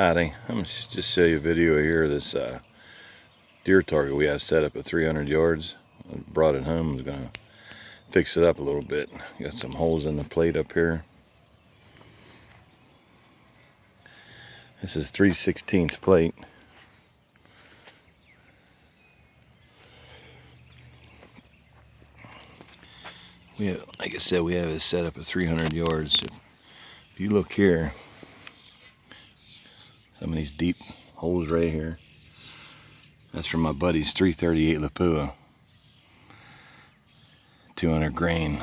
Howdy, I'm going to just show you a video here of this deer target we have set up at 300 yards. I brought it home. I'm going to fix it up a little bit. Got some holes in the plate up here. This is 3/16 plate. We have, like I said, we have it set up at 300 yards. If you look here, some of these deep holes right here, that's from my buddy's 338 Lapua, 200 grain.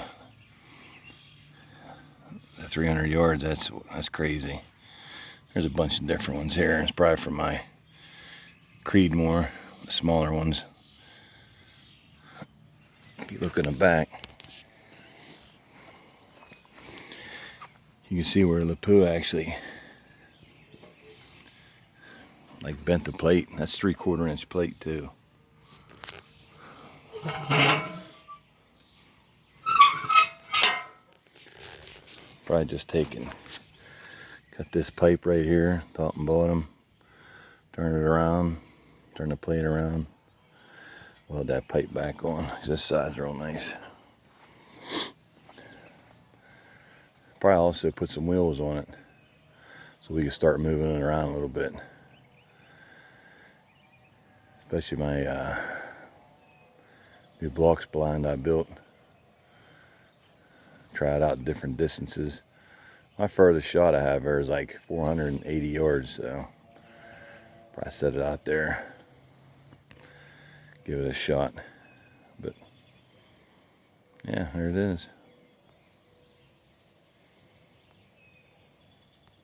At 300 yards, that's crazy. There's a bunch of different ones here. It's probably from my Creedmoor, the smaller ones. If you look in the back, you can see where Lapua actually like bent the plate. That's 3/4 inch plate too. Probably just cut this pipe right here, top and bottom, turn it around, turn the plate around, weld that pipe back on, because this side's real nice. Probably also put some wheels on it so we can start moving it around a little bit. Especially my new blocks blind I built. Try it out different distances. My furthest shot I have there is like 480 yards, so probably set it out there, give it a shot. But yeah, there it is.